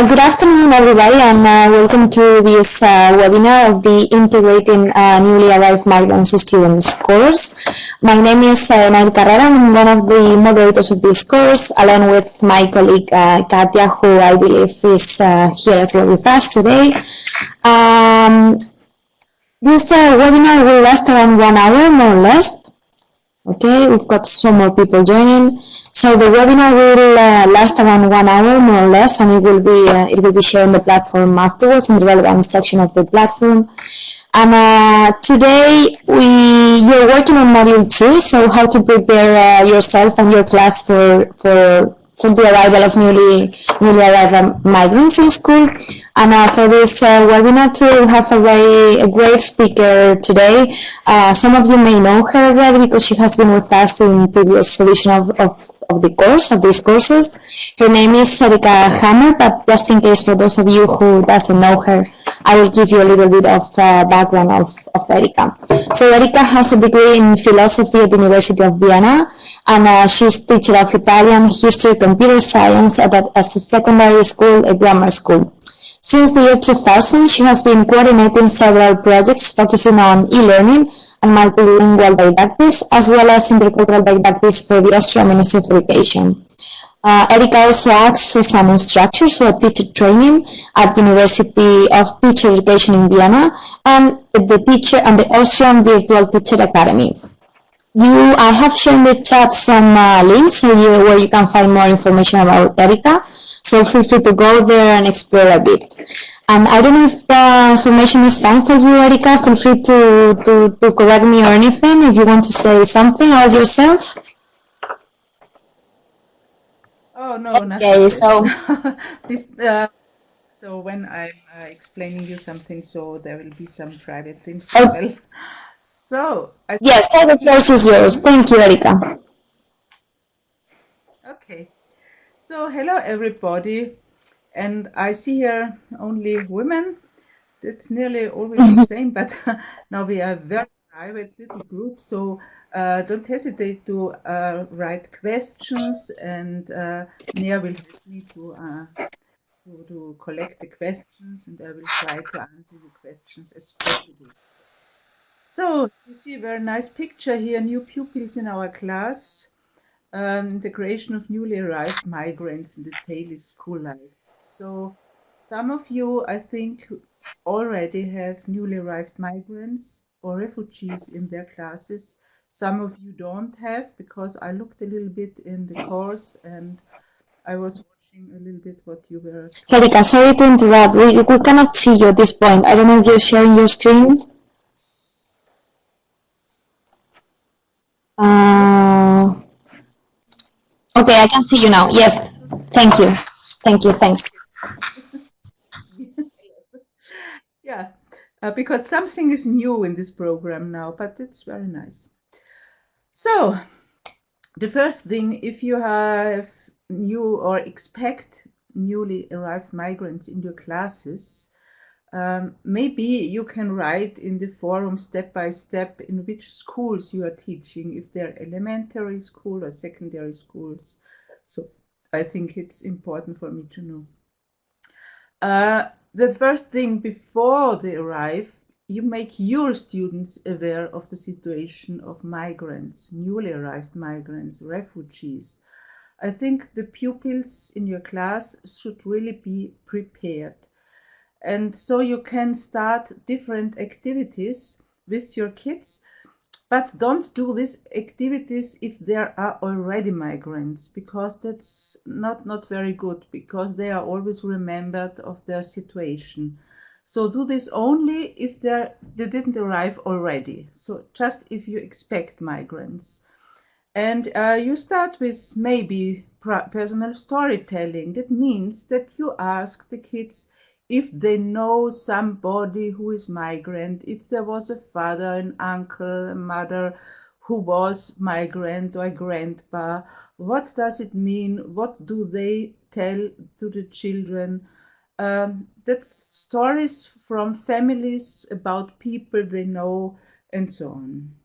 Good afternoon, everybody, and welcome to this webinar of the Integrating Newly Arrived Migrants Students course. My name is Erika Hummer. I'm one of the moderators of this course, along with my colleague Katia, who I believe is here as well with us today. This webinar will last around 1 hour, more or less. Okay, we've got some more people joining. So the webinar will last around 1 hour, more or less, and it will be shared on the platform afterwards in the relevant section of the platform. And today you're working on module 2, so how to prepare yourself and your class for the arrival of newly arrived migrants in school. And for this webinar too, we have a great speaker today. Some of you may know her already because she has been with us in previous edition of the course, of these courses. Her name is Erika Hummer, but just in case for those of you who doesn't know her, I will give you a little bit of background of Erika. So Erika has a degree in philosophy at the University of Vienna, and she's teacher of Italian, history, computer science at a secondary school, a grammar school. Since the year 2000, she has been coordinating several projects focusing on e-learning and multilingual didactics, as well as intercultural didactics for the Austrian Ministry of Education. Erika also acts as an instructor, so a teacher training at University of Teacher Education in Vienna, and the Austrian Virtual Teacher Academy. I have shared in the chat some links where you can find more information about Erika, so feel free to go there and explore a bit. And I don't know if the information is fine for you, Erika. Feel free to correct me or anything if you want to say something about yourself. Oh, no, okay, so this, so when I'm explaining you something, so there will be some private things as well. So yes, so the floor is yours. Thank you, Erika. Okay, so hello everybody, and I see here only women. It's nearly always the same, but now we are a very private little group, so don't hesitate to write questions, and Nia will help me to collect the questions, and I will try to answer the questions as possible. So you see a very nice picture here, new pupils in our class, the creation of newly arrived migrants in the daily school life. So some of you, I think, already have newly arrived migrants or refugees in their classes. Some of you don't have, because I looked a little bit in the course and I was watching a little bit what you were talking. Erika, sorry to interrupt. We cannot see you at this point. I don't know if you're sharing your screen. Okay, I can see you now. Yes, thank you. Thank you, thanks. Yeah, because something is new in this program now, but it's very nice. So, the first thing, if you have new or expect newly arrived migrants in your classes, maybe you can write in the forum step by step in which schools you are teaching, if they're elementary school or secondary schools. So I think it's important for me to know. The first thing before they arrive, you make your students aware of the situation of migrants, newly arrived migrants, refugees. I think the pupils in your class should really be prepared. And so you can start different activities with your kids, but don't do these activities if there are already migrants, because that's not very good, because they are always remembered of their situation. So do this only if they didn't arrive already. So just if you expect migrants. And you start with maybe personal storytelling. That means that you ask the kids if they know somebody who is migrant, if there was a father, an uncle, a mother who was migrant or a grandpa, what does it mean? What do they tell to the children? That's stories from families about people they know and so on.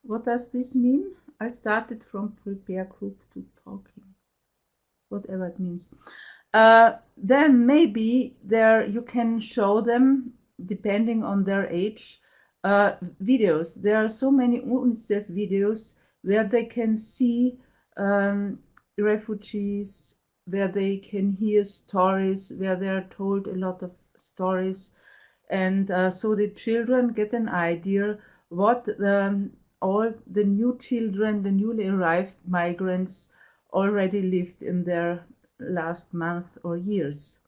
What does this mean? I started from prepare group to talking. whatever it means. Then maybe there you can show them, depending on their age, videos. There are so many UNICEF videos where they can see refugees, where they can hear stories, where they are told a lot of stories, and so the children get an idea what all the new children, the newly arrived migrants, already lived in their last month or years.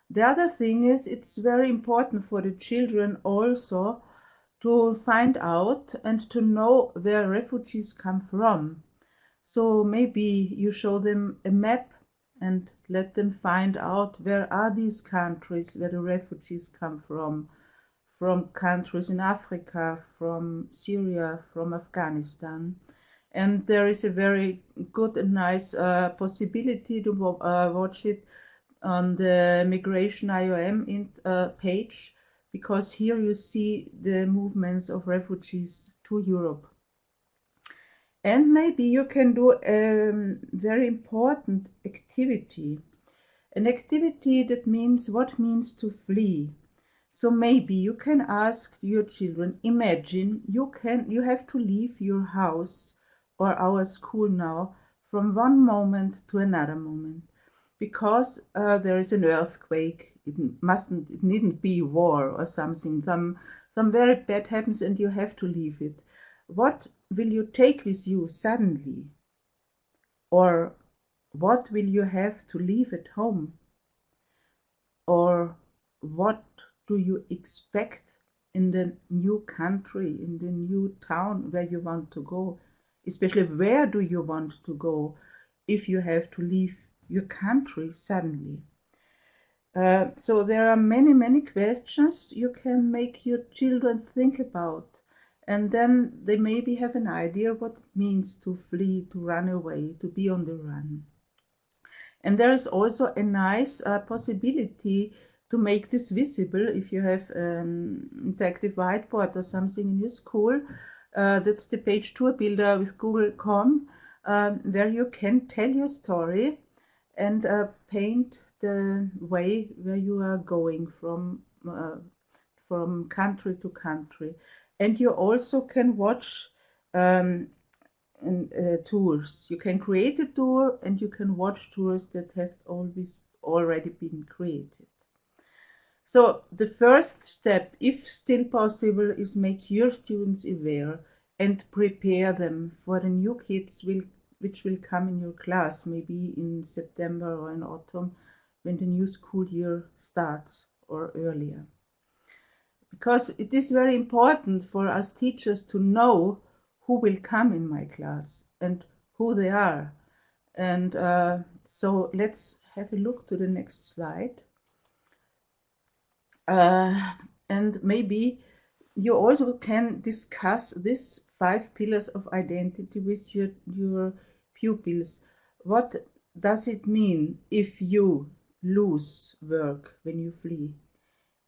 The other thing is, it's very important for the children also to find out and to know where refugees come from. So maybe you show them a map and let them find out where are these countries where the refugees come from countries in Africa, from Syria, from Afghanistan. And there is a very good and nice possibility to watch it on the Migration IOM page, because here you see the movements of refugees to Europe. And maybe you can do a very important activity, an activity that means what means to flee. So maybe you can ask your children, imagine you have to leave your house or our school now from one moment to another moment, because there is an earthquake. It needn't be war or something. Some very bad happens and you have to leave it. What will you take with you suddenly? Or what will you have to leave at home? Or what do you expect in the new country, in the new town where you want to go? Especially, where do you want to go if you have to leave your country suddenly? So there are many, many questions you can make your children think about. And then they maybe have an idea what it means to flee, to run away, to be on the run. And there is also a nice possibility to make this visible if you have an interactive whiteboard or something in your school. That's the page tour builder with Google.com, where you can tell your story and paint the way where you are going from country to country. And you also can watch tours. You can create a tour and you can watch tours that have already been created. So the first step, if still possible, is make your students aware and prepare them for the new kids which will come in your class, maybe in September or in autumn when the new school year starts or earlier. Because it is very important for us teachers to know who will come in my class and who they are. And so let's have a look to the next slide. And maybe you also can discuss these 5 pillars of identity with your pupils. What does it mean if you lose work when you flee?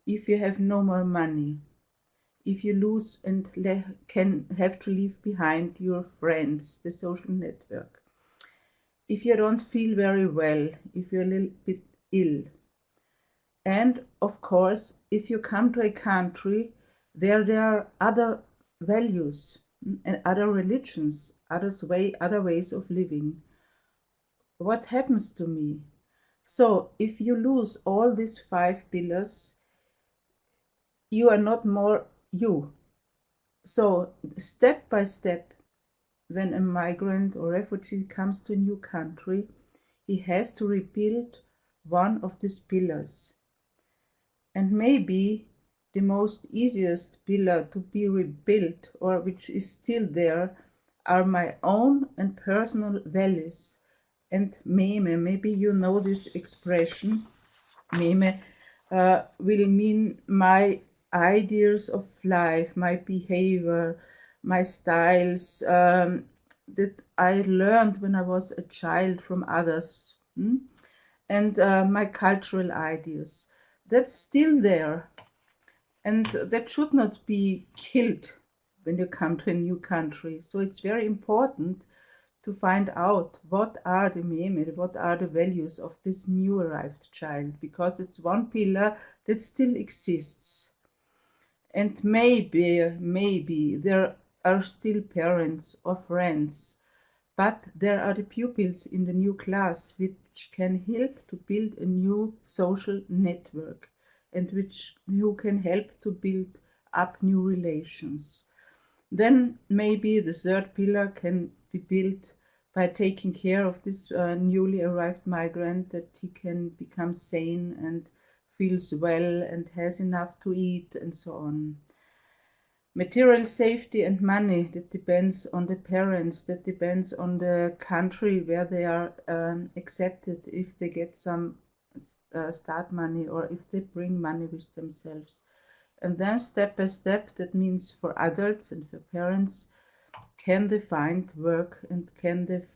If you have no more money? If you lose and can have to leave behind your friends, the social network? If you don't feel very well, if you're a little bit ill? And of course, if you come to a country where there are other values and other religions, other ways of living, what happens to me? So if you lose all these 5 pillars, you are not more you. So step by step, when a migrant or refugee comes to a new country, he has to rebuild one of these pillars. And maybe the most easiest pillar to be rebuilt, or which is still there, are my own and personal values. And meme, maybe you know this expression, meme will mean my ideas of life, my behavior, my styles that I learned when I was a child from others, and my cultural ideas. That's still there, and that should not be killed when you come to a new country. So it's very important to find out what are the meme, what are the values of this new arrived child, because it's one pillar that still exists. And maybe there are still parents or friends, but there are the pupils in the new class which can help to build a new social network and who can help to build up new relations. Then maybe the third pillar can be built by taking care of this newly arrived migrant, that he can become sane and feels well and has enough to eat and so on. Material safety and money, that depends on the parents, that depends on the country where they are accepted, if they get some start money or if they bring money with themselves. And then step by step, that means for adults and for parents, can they find work and can they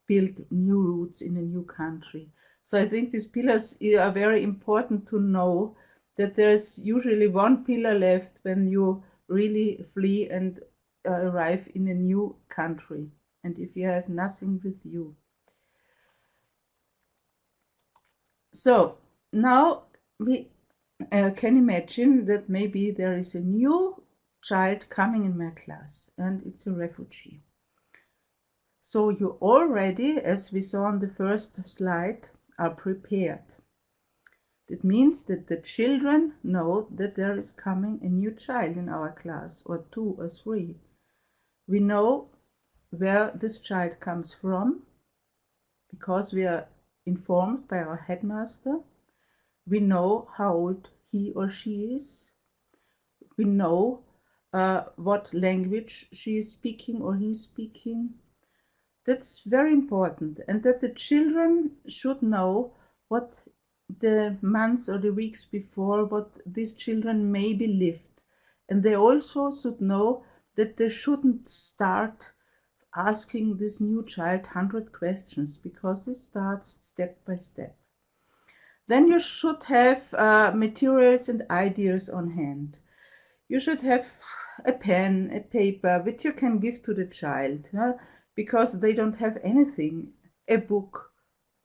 build new roots in a new country. So I think these pillars are very important to know, that there's usually one pillar left when you really flee and arrive in a new country, and if you have nothing with you. So now we can imagine that maybe there is a new child coming in my class and it's a refugee. So you already, as we saw on the first slide, are prepared. It means that the children know that there is coming a new child in our class, or 2 or 3. We know where this child comes from because we are informed by our headmaster. We know how old he or she is. We know what language she is speaking or he is speaking. That's very important, and that the children should know what the months or the weeks before, what these children maybe lived. And they also should know that they shouldn't start asking this new child 100 questions, because it starts step by step. Then you should have materials and ideas on hand. You should have a pen, a paper, which you can give to the child, because they don't have anything, a book,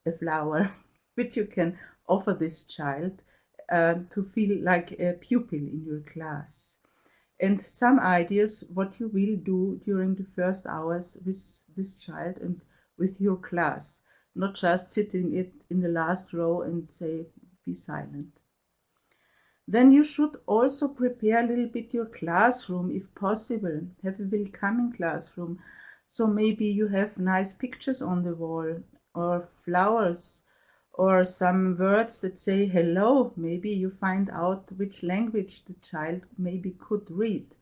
a flower, which you can offer this child to feel like a pupil in your class. And some ideas what you will do during the first hours with this child and with your class, not just sitting it in the last row and say, be silent. Then you should also prepare a little bit your classroom, if possible. Have a welcoming classroom. So maybe you have nice pictures on the wall, or flowers, or some words that say hello. Maybe you find out which language the child maybe could read.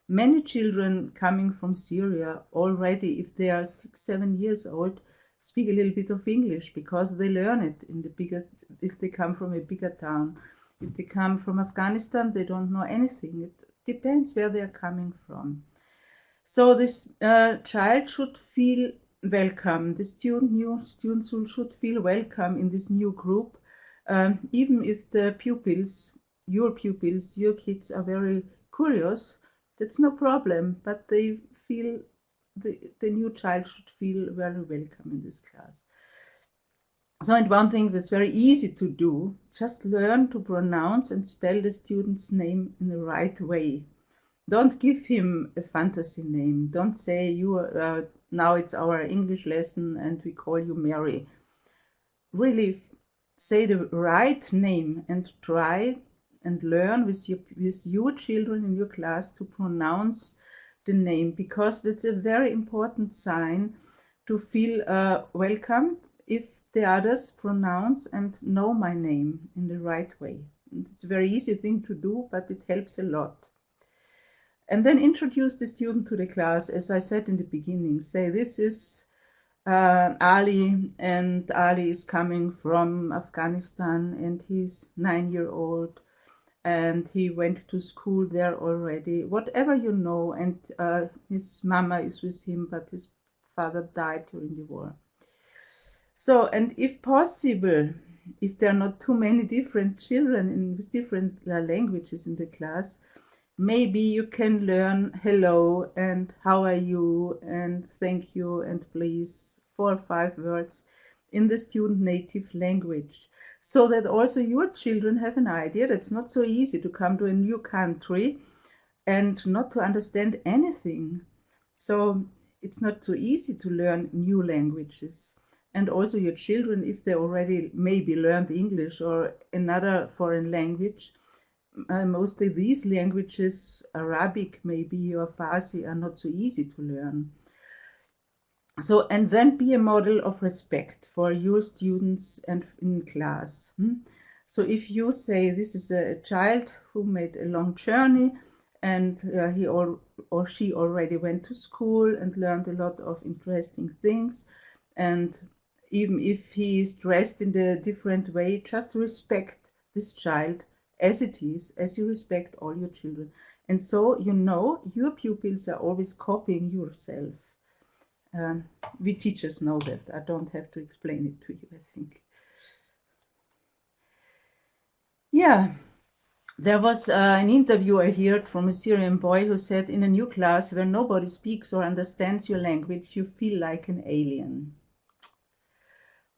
Many children coming from Syria already, if they are 6, 7 years old, speak a little bit of English because they learn it if they come from a bigger town. If they come from Afghanistan, they don't know anything. It depends where they are coming from. So this child should feel welcome. The new students should feel welcome in this new group, even if the pupils, your kids are very curious. That's no problem, but they feel the new child should feel very welcome in this class. So, and one thing that's very easy to do, just learn to pronounce and spell the student's name in the right way. Don't give him a fantasy name. Don't say now it's our English lesson and we call you Mary. Really say the right name and try and learn with your children in your class to pronounce the name, because that's a very important sign to feel welcomed if the others pronounce and know my name in the right way. It's a very easy thing to do, but it helps a lot. And then introduce the student to the class, as I said in the beginning. Say, this is Ali, and Ali is coming from Afghanistan, and he's 9-year-old, and he went to school there already. Whatever you know, and his mama is with him, but his father died during the war. So, and if possible, if there are not too many different children with different languages in the class, maybe you can learn hello and how are you and thank you and please, 4 or 5 words in the student native language, so that also your children have an idea that it's not so easy to come to a new country and not to understand anything. So it's not so easy to learn new languages. And also your children, if they already maybe learned English or another foreign language, mostly these languages, Arabic maybe or Farsi, are not so easy to learn. So, and then be a model of respect for your students and in class. So if you say this is a child who made a long journey and he or she already went to school and learned a lot of interesting things, and even if he is dressed in a different way, just respect this child as it is, as you respect all your children. And so you know your pupils are always copying yourself. We teachers know that. I don't have to explain it to you, I think. Yeah, there was an interview I heard from a Syrian boy who said, in a new class where nobody speaks or understands your language, you feel like an alien.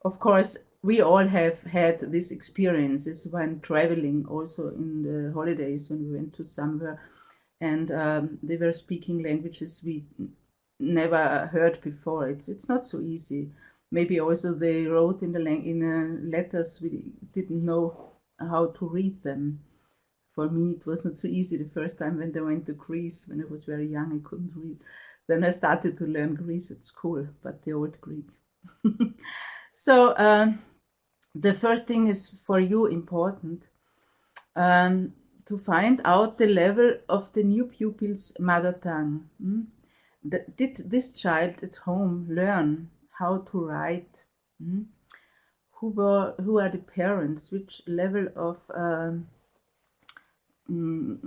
Of course, we all have had these experiences when traveling, also in the holidays when we went to somewhere and they were speaking languages we never heard before. It's not so easy. Maybe also they wrote in the letters we didn't know how to read them. For me, it was not so easy the first time when I went to Greece. When I was very young, I couldn't read. Then I started to learn Greece at school, but the old Greek. So the first thing is for you important to find out the level of the new pupil's mother tongue. Did this child at home learn how to write? Who are the parents? Which level of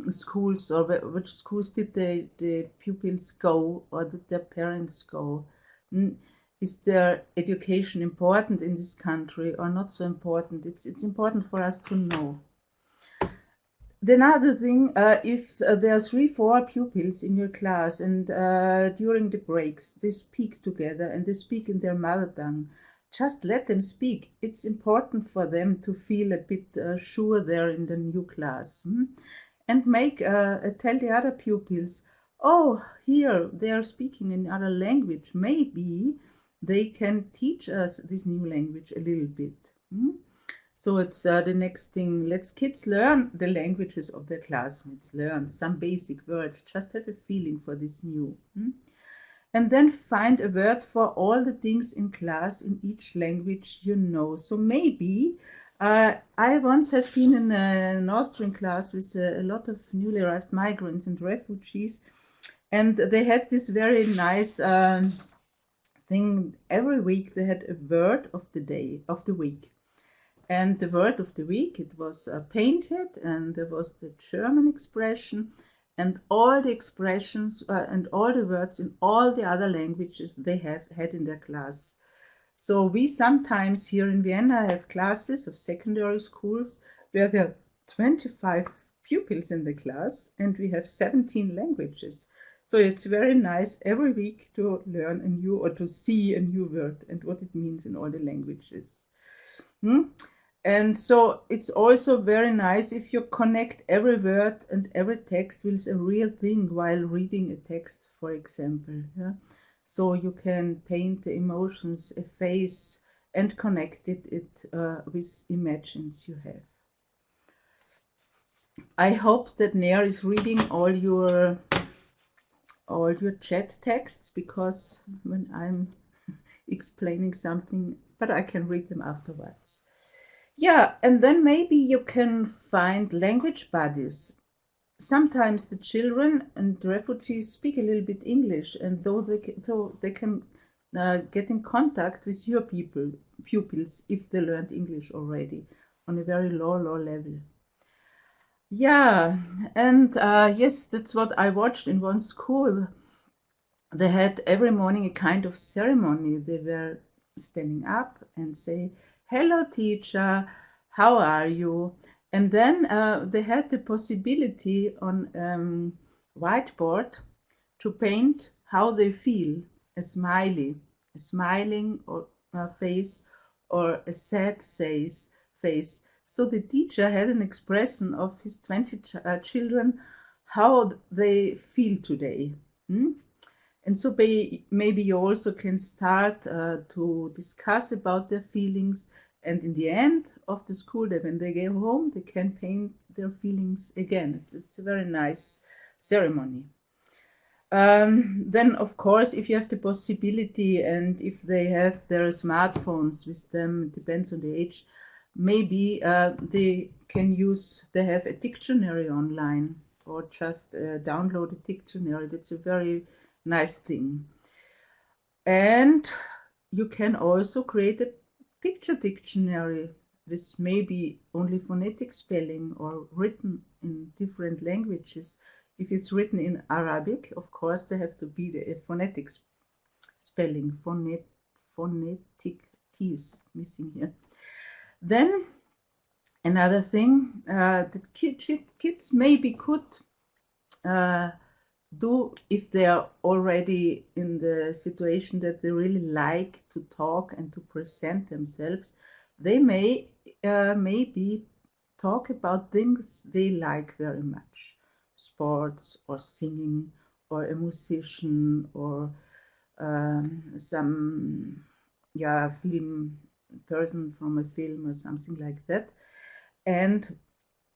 schools, or which schools did the pupils go, or did their parents go? Is their education important in this country or not so important? It's important for us to know. Another thing, if there are 3-4 pupils in your class and during the breaks they speak together and they speak in their mother tongue, just let them speak. It's important for them to feel a bit sure they're in the new class. And tell the other pupils, oh, here they are speaking in other language. Maybe they can teach us this new language a little bit. So it's the next thing. Let's kids learn the languages of their classmates, learn some basic words, just have a feeling for this new. And then find a word for all the things in class in each language you know. So maybe, I once have been in an Austrian class with a lot of newly arrived migrants and refugees, and they had this very nice thing. Every week they had a word of the day, of the week. And the word of the week, it was painted, and there was the German expression, and all the expressions and all the words in all the other languages they have had in their class. So we sometimes here in Vienna have classes of secondary schools where there are 25 pupils in the class and we have 17 languages. So it's very nice every week to learn a new, or to see a new word and what it means in all the languages. And so it's also very nice if you connect every word and every text with a real thing while reading a text, for example. Yeah? So you can paint the emotions, a face, and connect it with images you have. I hope that Nair is reading all your chat texts, because when I'm explaining something, but I can read them afterwards. Yeah, and then maybe you can find language buddies. Sometimes the children and the refugees speak a little bit English, and they can get in contact with your pupils if they learned English already on a very low level. Yeah, and yes, that's what I watched in one school. They had every morning a kind of ceremony. They were standing up and say, "Hello, teacher, how are you?" And then they had the possibility on whiteboard to paint how they feel, a smiling or face, or a sad face. So the teacher had an expression of his 20 children, how they feel today. And so maybe you also can start to discuss about their feelings, and in the end of the school day, when they go home, they can paint their feelings again. It's a very nice ceremony. Then, of course, if you have the possibility and if they have their smartphones with them, it depends on the age, maybe they have a dictionary online, or just download a dictionary. That's a very nice thing. And you can also create a picture dictionary with maybe only phonetic spelling or written in different languages. If it's written in Arabic, of course, there have to be the phonetic spelling, phonetic T's missing here. Then another thing that kids maybe could do, if they are already in the situation that they really like to talk and to present themselves, they may maybe talk about things they like very much, sports or singing or a musician or some film person from a film or something like that. And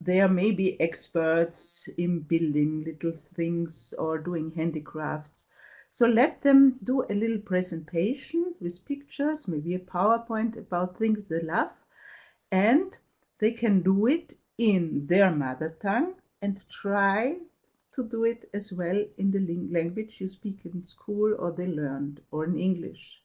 they are maybe experts in building little things or doing handicrafts. So let them do a little presentation with pictures, maybe a PowerPoint about things they love, and they can do it in their mother tongue and try to do it as well in the language you speak in school or they learned, or in English.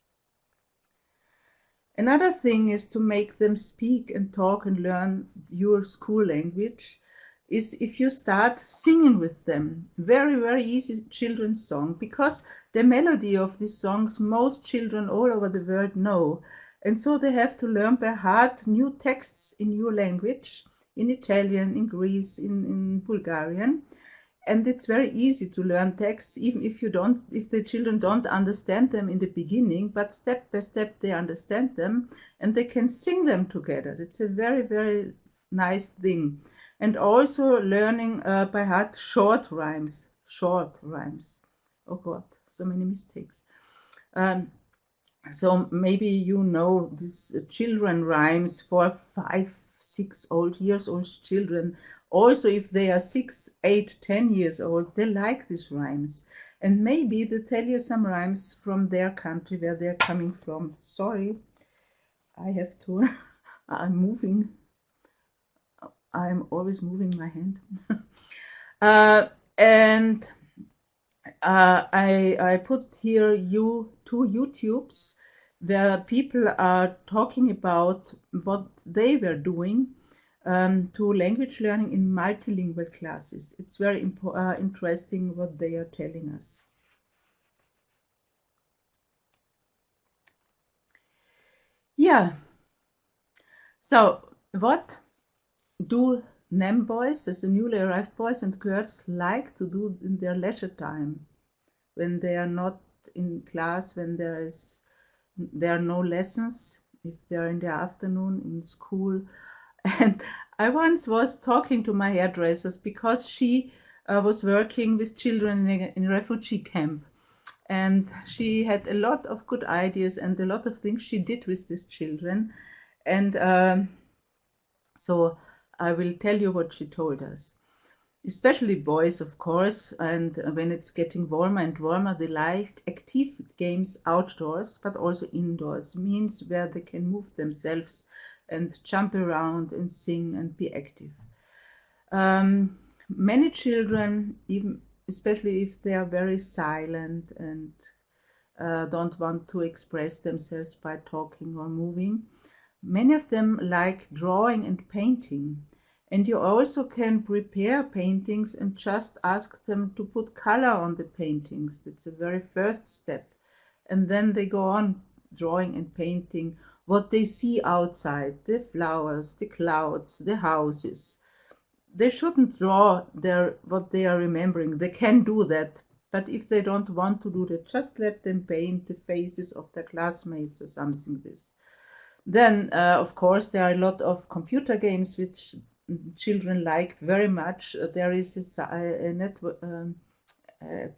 Another thing is to make them speak and talk and learn your school language is if you start singing with them. Very, very easy children's song, because the melody of these songs most children all over the world know. And so they have to learn by heart new texts in your language, in Italian, in Greece, in Bulgarian. And it's very easy to learn texts, even if the children don't understand them in the beginning, but step by step they understand them and they can sing them together. It's a very, very nice thing. And also learning by heart short rhymes. Oh God, so many mistakes. So maybe you know these children rhymes for 5, 6 years old children. Also, if they are 6, 8, 10 years old, they like these rhymes. And maybe they tell you some rhymes from their country, where they're coming from. Sorry, I have to, I'm always moving my hand. I put here two YouTubes where people are talking about what they were doing to language learning in multilingual classes. It's very interesting what they are telling us. Yeah. So what do NEM boys, as the newly arrived boys and girls, like to do in their leisure time when they are not in class, when there are no lessons, if they're in the afternoon in school? And I once was talking to my hairdressers because she was working with children in a refugee camp. And she had a lot of good ideas and a lot of things she did with these children. And so I will tell you what she told us. Especially boys, of course, and when it's getting warmer and warmer, they like active games outdoors, but also indoors, means where they can move themselves and jump around and sing and be active. Many children, even especially if they are very silent and don't want to express themselves by talking or moving, many of them like drawing and painting. And you also can prepare paintings and just ask them to put color on the paintings. That's the very first step. And then they go on drawing and painting what they see outside, the flowers, the clouds, the houses. they shouldn't draw what they are remembering. They can do that, but if they don't want to do that, just let them paint the faces of their classmates or something this. Then, of course, there are a lot of computer games which children like very much. There is a network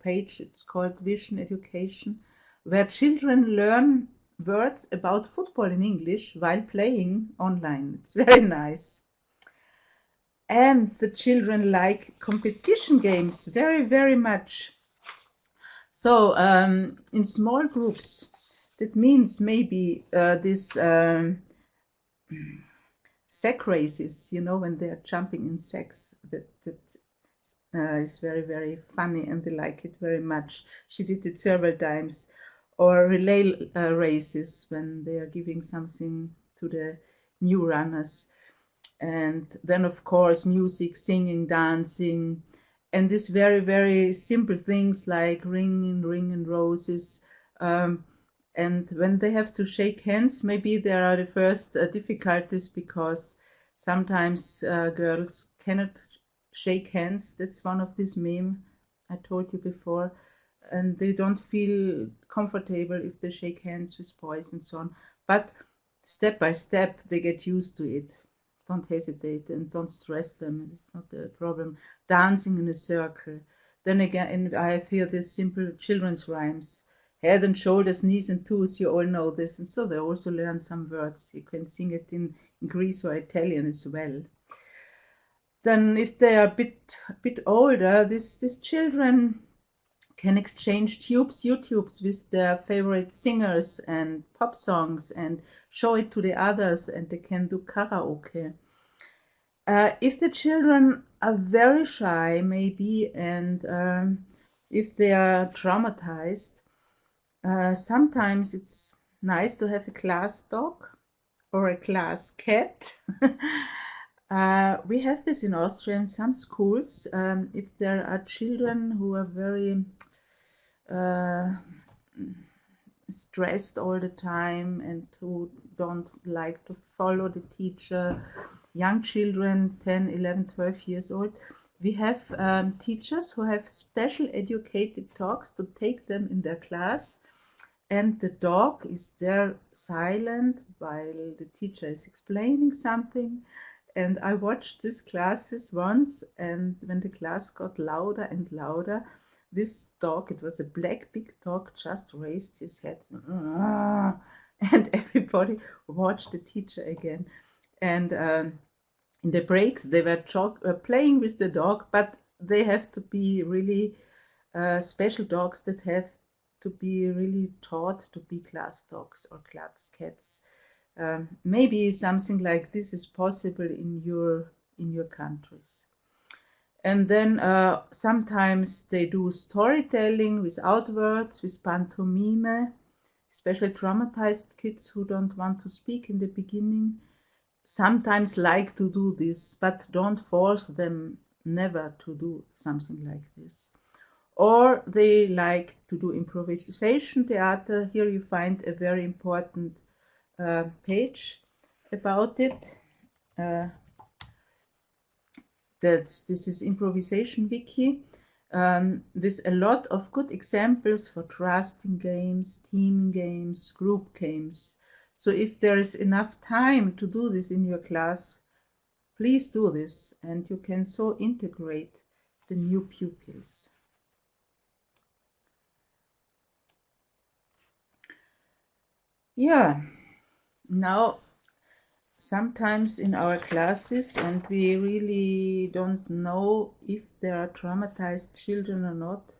page, it's called Vision Education, where children learn words about football in English while playing online. It's very nice. And the children like competition games very, very much. So in small groups, that means maybe this sack races, when they are jumping in sacks, that is very, very funny, and they like it very much. She did it several times. Or relay races, when they are giving something to the new runners. And then, of course, music, singing, dancing, and these very, very simple things like ring and roses. And when they have to shake hands, maybe there are the first difficulties, because sometimes girls cannot shake hands. That's one of these memes I told you before. And they don't feel comfortable if they shake hands with boys and so on. But step by step, they get used to it. Don't hesitate and don't stress them. It's not a problem. Dancing in a circle. Then again, and I have here these simple children's rhymes. Head and shoulders, knees and toes, you all know this. And so they also learn some words. You can sing it in Greek or Italian as well. Then if they are a bit older, these children can exchange YouTubes with their favorite singers and pop songs and show it to the others, and they can do karaoke. If the children are very shy, maybe, and if they are traumatized, sometimes it's nice to have a class dog or a class cat. We have this in Austria in some schools. If there are children who are very stressed all the time and who don't like to follow the teacher, young children, 10, 11, 12 years old, we have teachers who have special educated dogs to take them in their class, and the dog is there silent while the teacher is explaining something. And I watched these classes once, and when the class got louder and louder, this dog, it was a black big dog, just raised his head, and everybody watched the teacher again. And in the breaks, they were playing with the dog, but they have to be really special dogs that have to be really taught to be class dogs or class cats. Maybe something like this is possible in your countries. And then sometimes they do storytelling without words, with pantomime, especially traumatized kids who don't want to speak in the beginning. Sometimes like to do this, but don't force them never to do something like this. Or they like to do improvisation theater. Here you find a very important page about it. This is Improvisation Wiki, with a lot of good examples for trusting games, team games, group games. So if there is enough time to do this in your class, please do this, and you can so integrate the new pupils. Yeah, now sometimes in our classes, and we really don't know if there are traumatized children or not,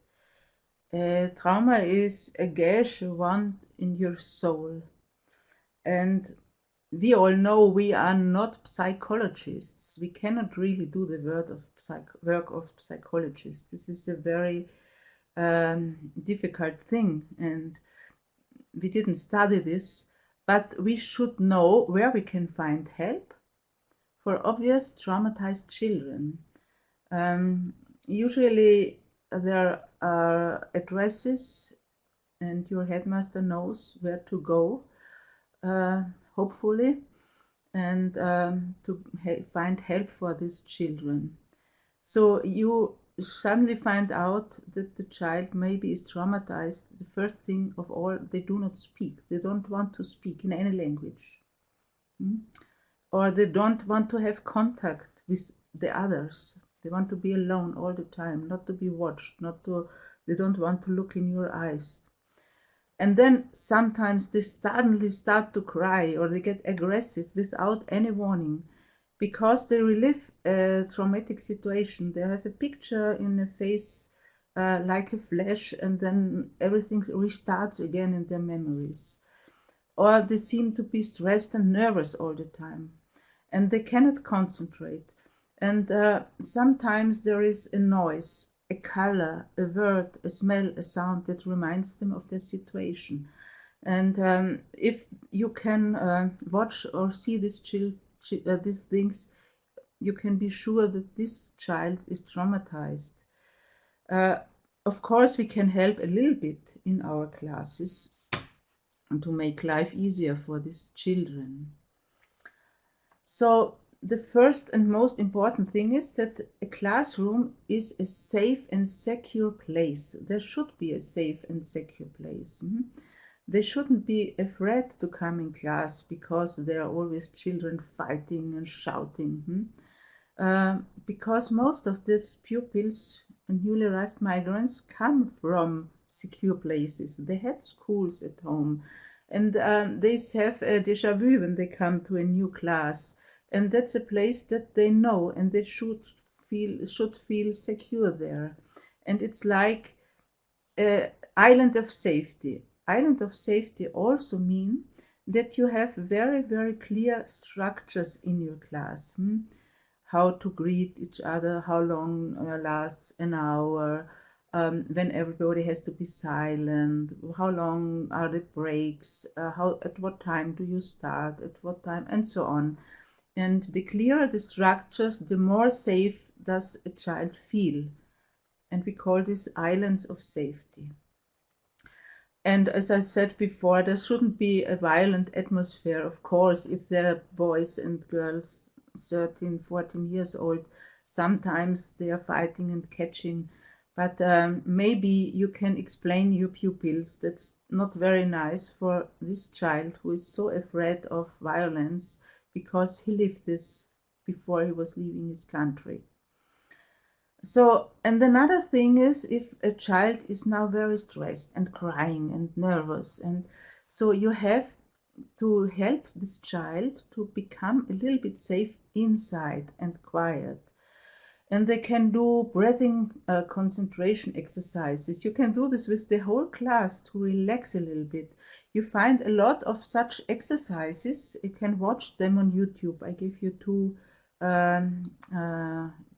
trauma is a gash you want in your soul. And we all know we are not psychologists. We cannot really do the work of psychologists. This is a very difficult thing, and we didn't study this, but we should know where we can find help for obvious traumatized children. Usually there are addresses, and your headmaster knows where to go, hopefully, and to find help for these children. So you suddenly find out that the child maybe is traumatized. The first thing of all, they do not speak. They don't want to speak in any language. Or they don't want to have contact with the others. They want to be alone all the time, not to be watched, they don't want to look in your eyes. And then sometimes they suddenly start to cry or they get aggressive without any warning because they relive a traumatic situation. They have a picture in the face like a flash, and then everything restarts again in their memories. Or they seem to be stressed and nervous all the time, and they cannot concentrate. And sometimes there is a noise, a color, a word, a smell, a sound that reminds them of their situation. And if you can watch or see these things, you can be sure that this child is traumatized. Of course, we can help a little bit in our classes to make life easier for these children. So the first and most important thing is that a classroom is a safe and secure place. There should be a safe and secure place. They shouldn't be afraid to come in class because there are always children fighting and shouting. Because most of these pupils and newly arrived migrants come from secure places. They had schools at home, and they have a déjà vu when they come to a new class, and that's a place that they know, and they should feel secure there. And it's like an island of safety. Island of safety also mean that you have very, very clear structures in your class. How to greet each other, how long lasts an hour, when everybody has to be silent, how long are the breaks, at what time do you start, at what time, and so on. And the clearer the structures, the more safe does a child feel. And we call this islands of safety. And as I said before, there shouldn't be a violent atmosphere. Of course, if there are boys and girls 13, 14 years old, sometimes they are fighting and catching. But maybe you can explain your pupils that's not very nice for this child who is so afraid of violence because he lived this before he was leaving his country. So, and another thing is if a child is now very stressed and crying and nervous, and so you have to help this child to become a little bit safe inside and quiet. And they can do breathing concentration exercises. You can do this with the whole class to relax a little bit. You find a lot of such exercises. You can watch them on YouTube. I give you two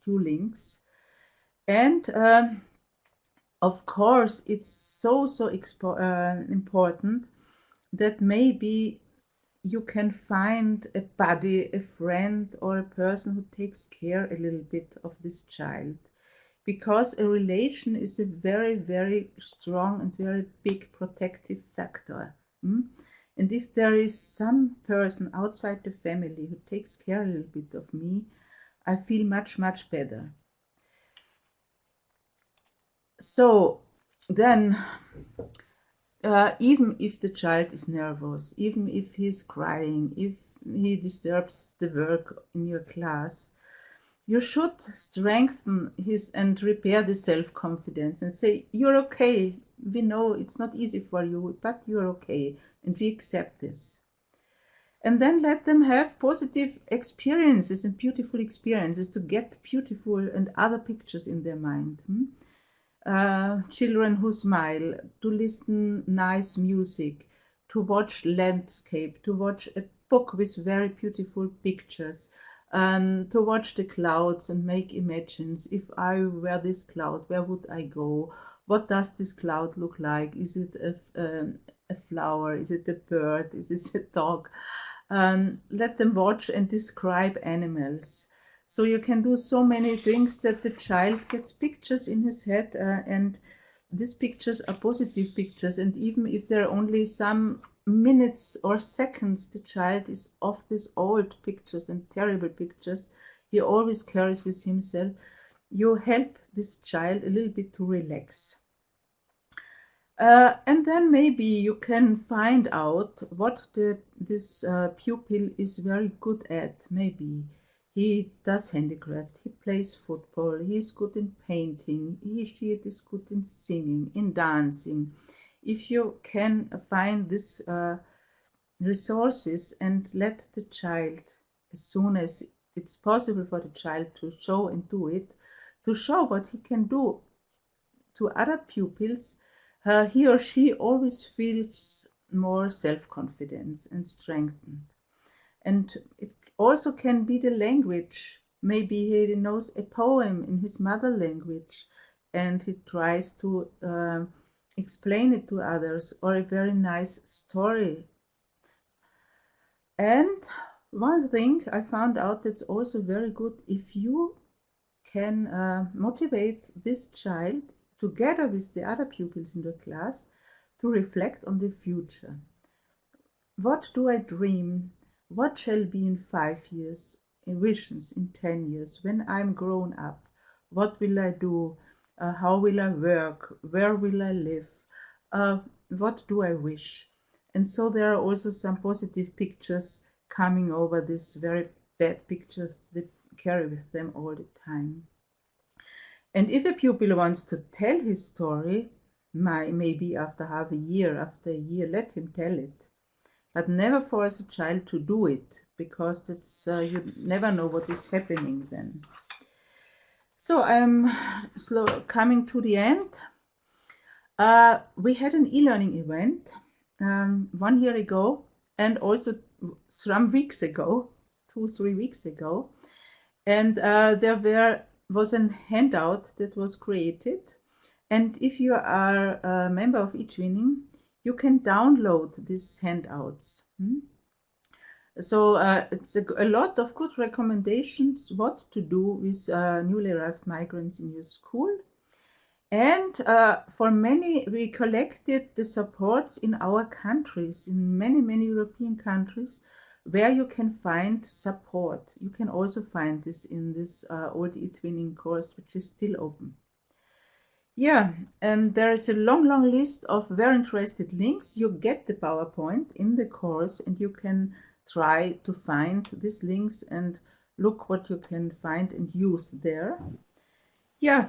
links. And of course, it's so important that maybe you can find a buddy, a friend, or a person who takes care a little bit of this child. Because a relation is a very, very strong and very big protective factor. And if there is some person outside the family who takes care a little bit of me, I feel much, much better. So then, even if the child is nervous, even if he's crying, if he disturbs the work in your class, you should strengthen his and repair the self-confidence and say, you're okay. We know it's not easy for you, but you're okay, and we accept this. And then let them have positive experiences and beautiful experiences to get beautiful and other pictures in their mind. Children who smile, to listen nice music, to watch landscape, to watch a book with very beautiful pictures, to watch the clouds and make imagines. If I were this cloud, where would I go? What does this cloud look like? Is it a flower? Is it a bird? Is it a dog? Let them watch and describe animals. So you can do so many things that the child gets pictures in his head, and these pictures are positive pictures. And even if there are only some minutes or seconds the child is off these old pictures and terrible pictures he always carries with himself, you help this child a little bit to relax. And then maybe you can find out what this pupil is very good at. Maybe he does handicraft, he plays football, he's good in painting, she is good in singing, in dancing. If you can find these resources and let the child, as soon as it's possible for the child to show and do it, to show what he can do to other pupils, he or she always feels more self-confidence and strengthened. And it also can be the language. Maybe he knows a poem in his mother language and he tries to explain it to others, or a very nice story. And one thing I found out that's also very good, if you can motivate this child together with the other pupils in the class to reflect on the future. What do I dream? What shall be in 5 years? In visions in 10 years? When I'm grown up? What will I do? How will I work? Where will I live? What do I wish? And so there are also some positive pictures coming over these very bad pictures they carry with them all the time. And if a pupil wants to tell his story, maybe after half a year, after a year, let him tell it. But never force a child to do it, because that's you never know what is happening then. So I'm coming to the end. We had an e-learning event 1 year ago, and also some weeks ago, 2-3 weeks ago, and there was a handout that was created, and if you are a member of eTwinning, you can download these handouts. So it's a lot of good recommendations what to do with newly arrived migrants in your school. And for many, we collected the supports in our countries, in many, many European countries, where you can find support. You can also find this in this old eTwinning course, which is still open. Yeah, and there is a long, long list of very interested links. You get the PowerPoint in the course, and you can try to find these links and look what you can find and use there. Yeah,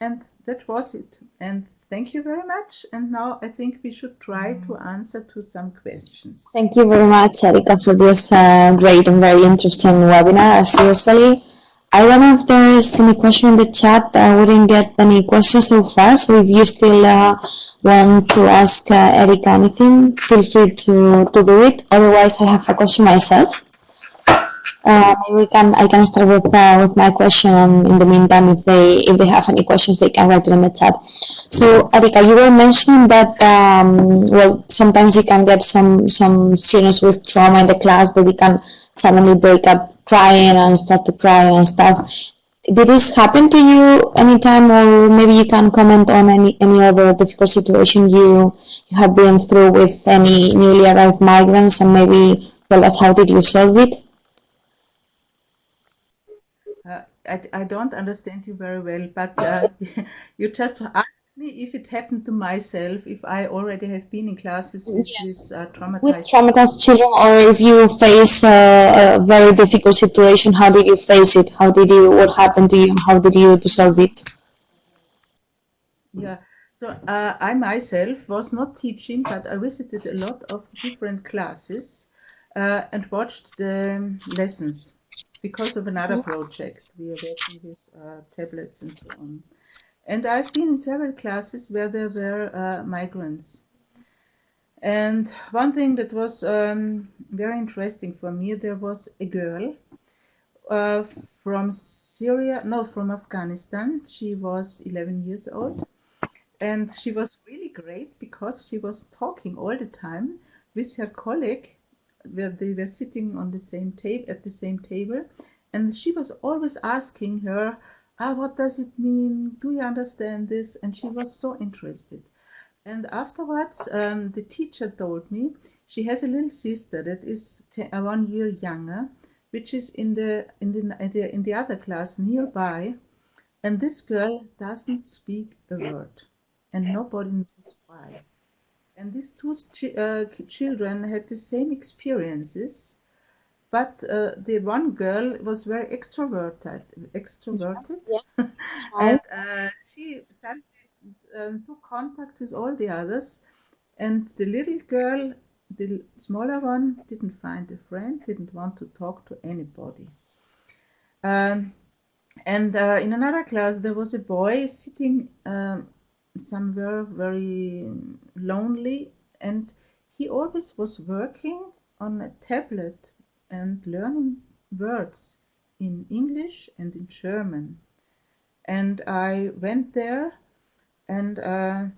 and that was it. And thank you very much. And now I think we should try to answer to some questions. Thank you very much, Erika, for this great and very interesting webinar, as usually. I don't know if there is any question in the chat. I wouldn't get any questions so far, so if you still want to ask Erika anything, feel free to do it. Otherwise, I have a question myself. Maybe I can start with my question, and in the meantime, if they have any questions, they can write it in the chat. So, Erika, you were mentioning that well, sometimes you can get some students with trauma in the class that they can suddenly break up crying and start to cry and stuff. Did this happen to you anytime, or maybe you can comment on any other difficult situation you have been through with any newly arrived migrants, and maybe tell us how did you solve it? I don't understand you very well, but you just asked me if it happened to myself, if I already have been in classes with Yes. traumatized With traumatized children, or if you face a very difficult situation, how did you face it? What happened to you? How did you solve it? Yeah, so I myself was not teaching, but I visited a lot of different classes and watched the lessons because of another project. We are working with tablets and so on. And I've been in several classes where there were migrants. And one thing that was very interesting for me, there was a girl from Syria, no, from Afghanistan. She was 11 years old. And she was really great because she was talking all the time with her colleague, where they were sitting on the same at the same table, and she was always asking her, what does it mean? Do you understand this? And she was so interested. And afterwards, the teacher told me she has a little sister that is 1 year younger, which is in the other class nearby. And this girl doesn't speak a word, and nobody knows why. And these two children had the same experiences, but the one girl was very extroverted, Yeah. and Shy. she suddenly took contact with all the others. And the little girl, the smaller one, didn't find a friend, didn't want to talk to anybody. Um, and in another class, there was a boy sitting somewhere very lonely, and he always was working on a tablet and learning words in English and in German. And I went there, and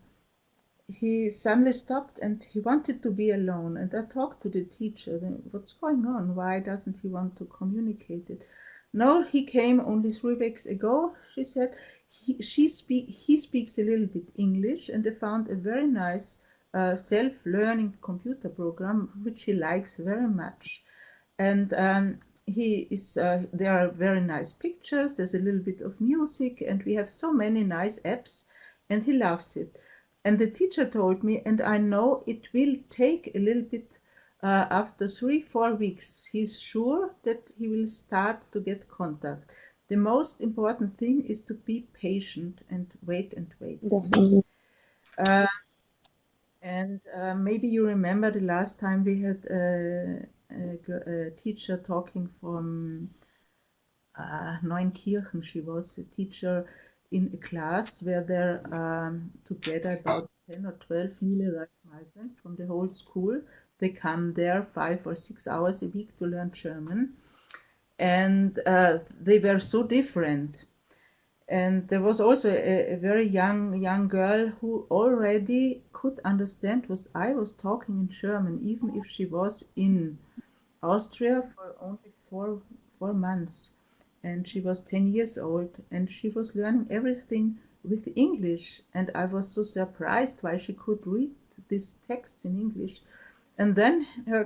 he suddenly stopped and he wanted to be alone. And I talked to the teacher, what's going on? Why doesn't he want to communicate it? No, he came only 3 weeks ago. She said he speaks a little bit English, and they found a very nice self-learning computer program which he likes very much. And he is there are very nice pictures, there's a little bit of music, and we have so many nice apps, and he loves it. And the teacher told me, and I know it will take a little bit, after 3-4 weeks he's sure that he will start to get contact. The most important thing is to be patient and wait and wait. Definitely. uh, and maybe you remember the last time we had a teacher talking from Neunkirchen. She was a teacher in a class where there together about 10 or 12 newly arrived migrants from the whole school. They come there 5 or 6 hours a week to learn German. And they were so different. And there was also a very young girl who already could understand what I was talking in German, even if she was in Austria for only four months. And she was 10 years old, and she was learning everything with English. And I was so surprised why she could read these texts in English. And then her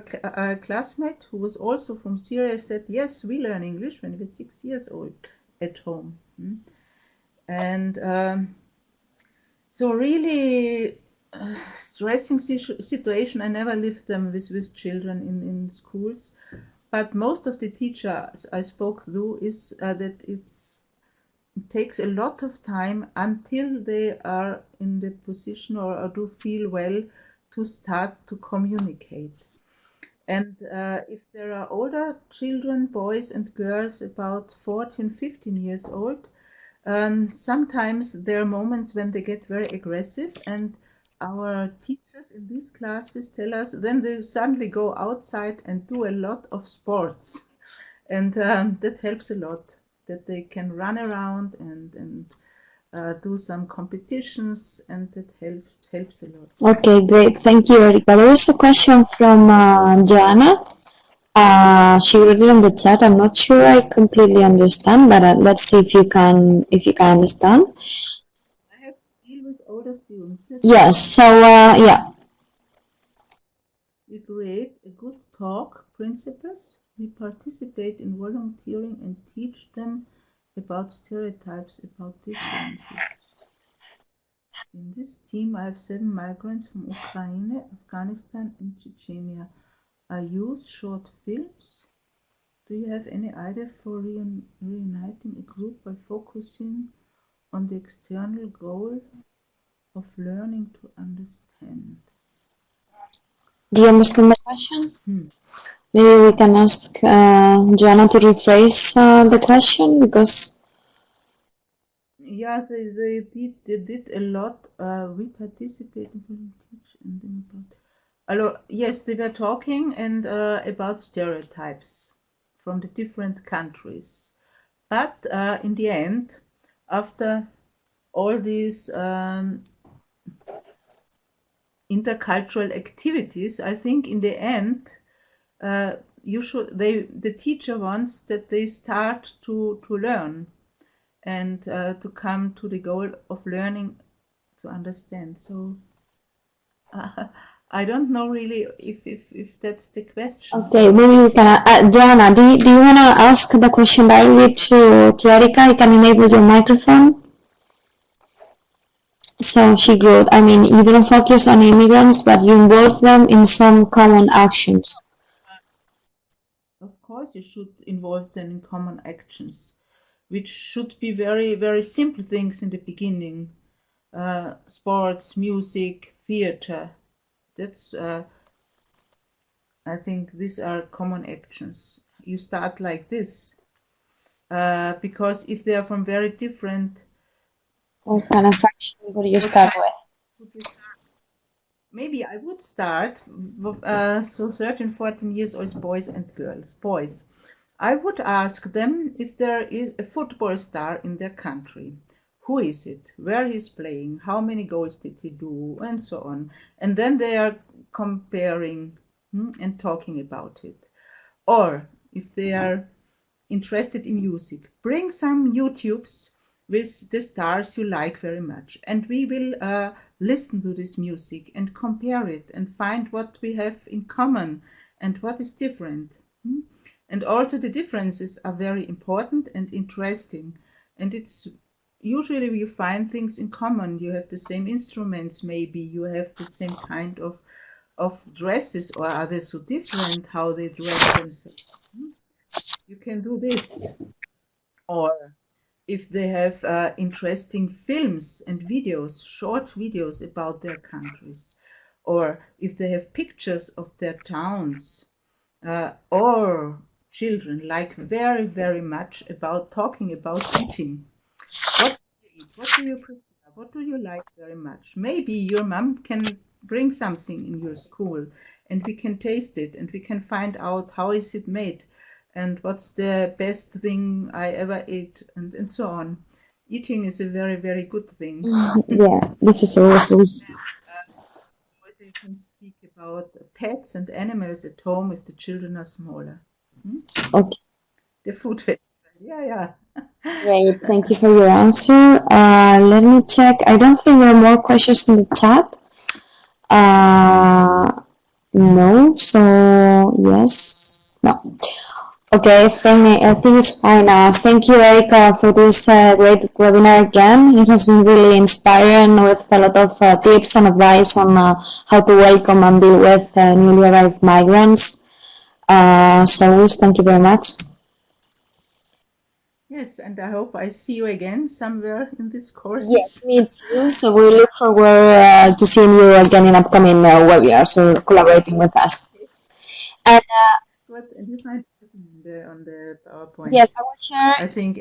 classmate, who was also from Syria, said, yes, we learn English when we were 6 years old at home. And so really stressing situation. I never lived them with children in schools, but most of the teachers I spoke to is that it takes a lot of time until they are in the position or do feel well to start to communicate. And if there are older children, boys and girls about 14, 15 years old, sometimes there are moments when they get very aggressive, and our teachers in these classes tell us then they suddenly go outside and do a lot of sports. And that helps a lot, that they can run around and do some competitions, and that helps a lot. Okay, great. Thank you, Erika. There is a question from Joanna. She wrote it in the chat. I'm not sure I completely understand, but let's see if you can understand. I have to deal with older students. That's Yes. why. So yeah. We create a good talk principles. We participate in volunteering and teach them about stereotypes, about differences. In this team, I have 7 migrants from Ukraine, Afghanistan, and Chechnya. I use short films. Do you have any idea for reuniting a group by focusing on the external goal of learning to understand? Do you understand the question? Hmm. Maybe we can ask Joanna to rephrase the question because. Yeah, they did a lot. We participated in teach and then about. Yes, they were talking and about stereotypes from the different countries. But in the end, after all these intercultural activities, I think in the end, the teacher wants that they start to learn and to come to the goal of learning to understand. So I don't know really if that's the question. Okay, maybe you can, Joanna, do you want to ask the question directly to Erika? You can enable your microphone. So she wrote, I mean, you don't focus on immigrants, but you involve them in some common actions. Of course, you should involve them in common actions, which should be very, very simple things in the beginning. Sports, music, theater. That's, I think these are common actions. You start like this. Because if they are from very different. What kind of action would you start with? Maybe I would start, so 13, 14 years old boys and girls. Boys. I would ask them if there is a football star in their country. Who is it? Where he's playing? How many goals did he do? And so on. And then they are comparing and talking about it. Or if they are interested in music, bring some YouTubes with the stars you like very much, and we will listen to this music and compare it and find what we have in common and what is different. And also the differences are very important and interesting, and it's usually you find things in common. You have the same instruments, maybe you have the same kind of dresses, or are they so different how they dress themselves? You can do this. Or if they have interesting films and videos, short videos about their countries, or if they have pictures of their towns, or children like very, very much about talking about eating. What do you eat? What do you prefer? What do you like very much? Maybe your mom can bring something in your school and we can taste it and we can find out how is it made and what's the best thing I ever ate, and so on. Eating is a very, very good thing. Yeah, this is always Also, you can speak about pets and animals at home if the children are smaller. okay. The food festival. Yeah, yeah. Great, thank you for your answer. Let me check. I don't think there are more questions in the chat. No, so yes, no. Okay, I think it's fine. Thank you, Erika, for this great webinar again. It has been really inspiring with a lot of tips and advice on how to welcome and deal with newly arrived migrants. As always, thank you very much. Yes, and I hope I see you again somewhere in this course. Yes, me too. So we look forward to seeing you again in upcoming webinars or collaborating with us. And Good, and you find it on the PowerPoint. yes, I will share. I think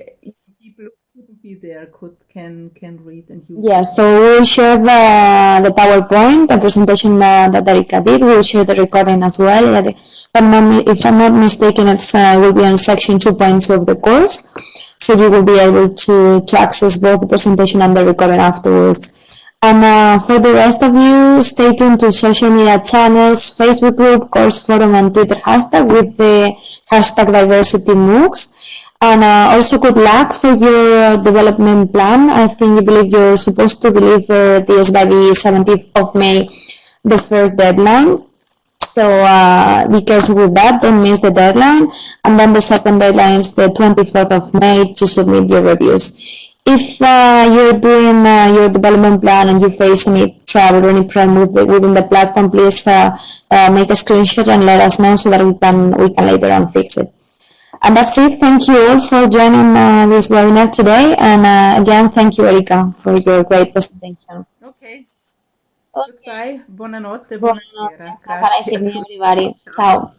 people who couldn't be there can read and use. Yeah, so we'll share the PowerPoint, the presentation that Erika did. We'll share the recording as well. If I'm not mistaken, it will be on section 2.2 of the course. So you will be able to access both the presentation and the recording afterwards. And for the rest of you, stay tuned to social media channels, Facebook group, course forum, and Twitter hashtag with the hashtag diversity MOOCs. And also good luck for your development plan. I think you believe you're supposed to deliver this by the 17th of May, the first deadline. So be careful with that, don't miss the deadline. And then the second deadline is the 24th of May to submit your reviews. If you're doing your development plan and you face any trouble or any problem within the platform, please make a screenshot and let us know so that we can later on fix it. And that's it. Thank you all for joining this webinar today. And again, thank you, Erika, for your great presentation. Okay. Goodbye. Buonanotte. Buonanotte. Buonasera. Have a nice Grazie a evening, tutti. everybody. Ciao. Ciao.